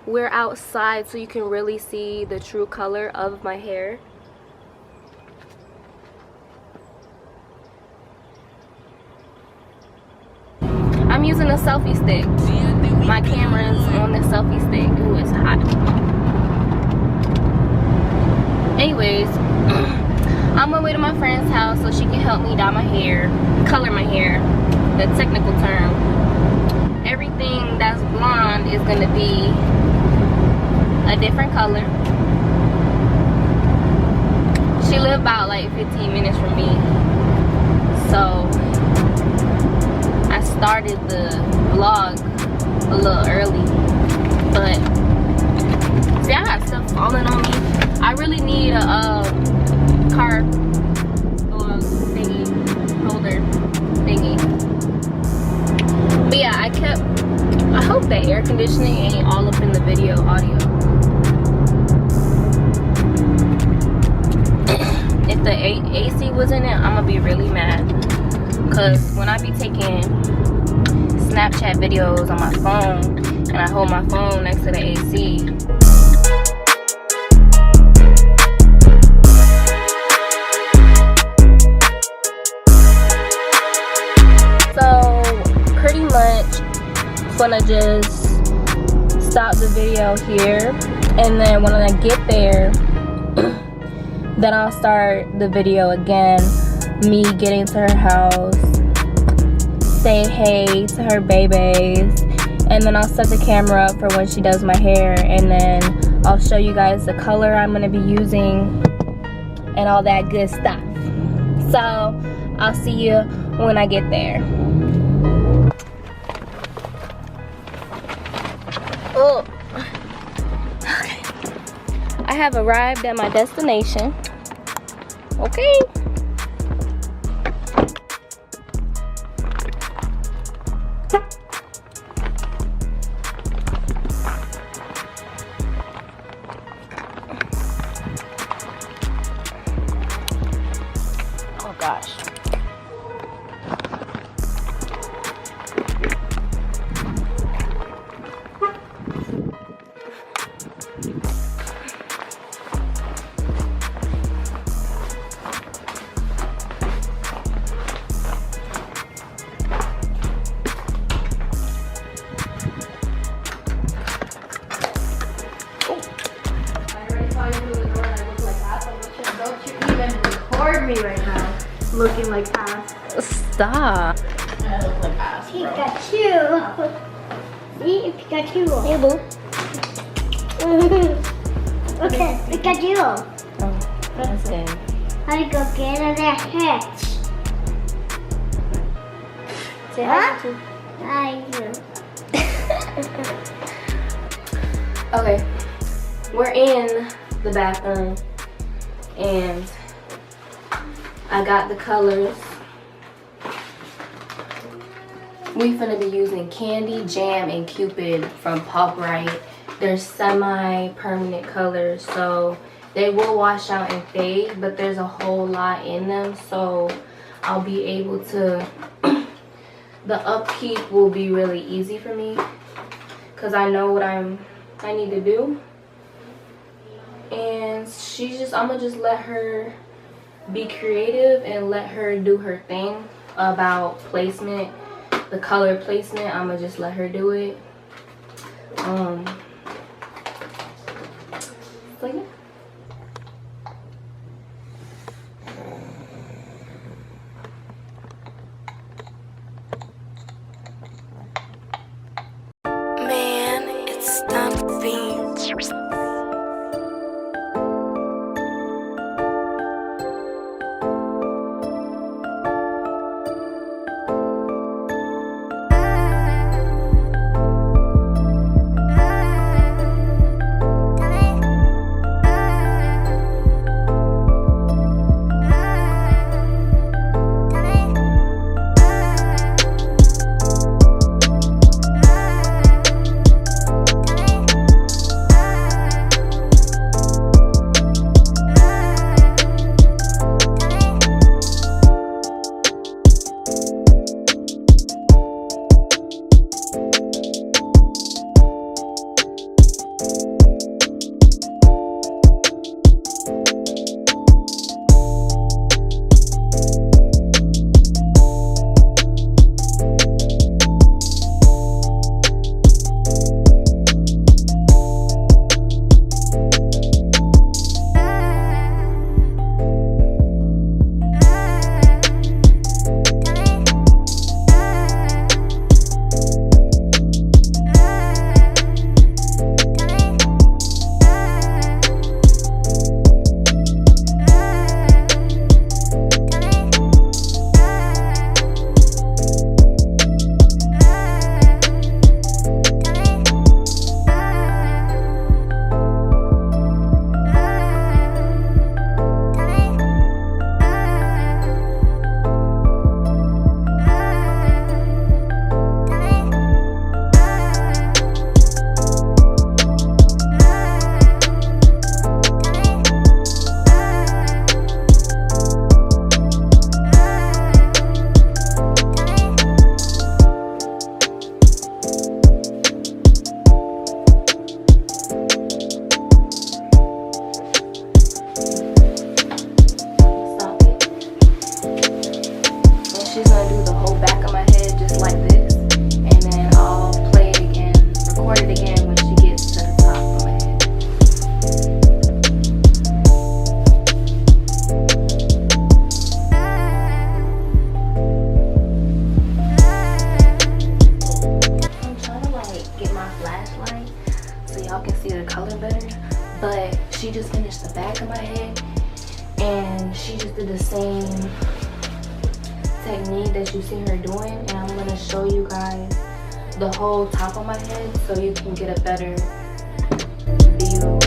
we're outside so you can really see the true color of my hair. I'm using a selfie stick. My camera's on the selfie stick. Ooh, it's hot. Anyways, I'm on my way to my friend's house so she can help me dye my hair, color my hair, the technical term. Everything that's blonde is gonna be a different color. She lived about like 15 minutes from me, so I started the vlog a little early, but see, I got stuff falling on me. I really need a car thingy, holder thingy. But yeah, I hope that air conditioning ain't all up in the video audio. If the AC was in it, I'm gonna be really mad, because when I be taking Snapchat videos on my phone and I hold my phone next to the AC, so pretty much gonna just stop the video here, and then when I get there then I'll start the video again, me getting to her house, say hey to her babies, and then I'll set the camera up for when she does my hair, and then I'll show you guys the color I'm gonna be using and all that good stuff. So I'll see you when I get there. Oh, okay. I have arrived at my destination. Okay. Oh gosh. Me right now, looking like ass. Stop. I look like ass, bro. Pikachu. See, Pikachu. Hey, boo. Okay, Pikachu. Oh, that's good. I go get a hatch. Say Huh? hi to. I do. Okay, we're in the bathroom, and I got the colors. We finna be using Candy, Jam, and Cupid from Pop Right. They're semi-permanent colors, so they will wash out and fade, but there's a whole lot in them, so I'll be able to, the upkeep will be really easy for me, because I know what I need to do. And I'm gonna just let her be creative and let her do her thing about placement, the color placement. I'm gonna just let her do it. So yeah. Man, it's stuffing. flashlight so y'all can see the color better. But she just finished the back of my head, and she just did the same technique that you see her doing, and I'm gonna show you guys the whole top of my head so you can get a better view.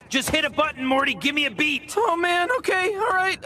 Just hit a button, Morty. Give me a beat. Oh man, okay, alright,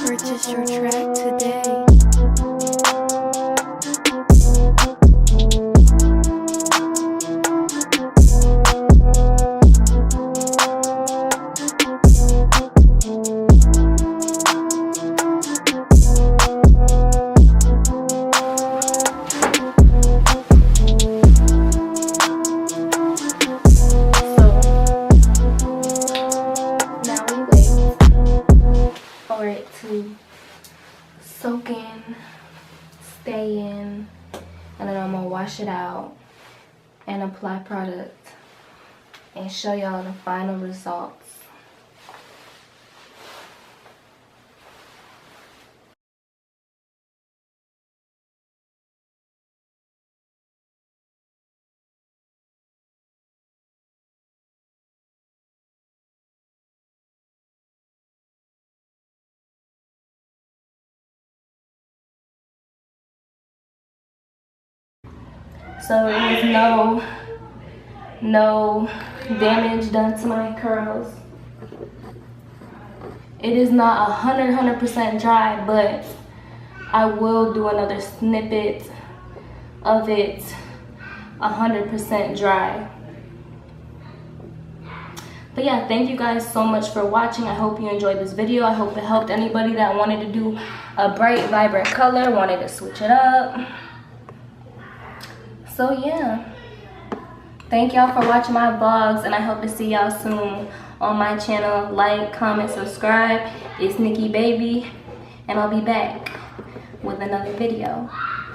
Purchase your track today. Now we wait for it to soak in, stay in, and then I'm gonna wash it out and apply product and show y'all the final results. So there was no damage done to my curls. It is not 100% dry, but I will do another snippet of it 100% dry. But yeah, thank you guys so much for watching. I hope you enjoyed this video. I hope it helped anybody that wanted to do a bright, vibrant color, wanted to switch it up. So yeah, thank y'all for watching my vlogs, and I hope to see y'all soon on my channel. Like, comment, subscribe. It's Nikki Baby, and I'll be back with another video.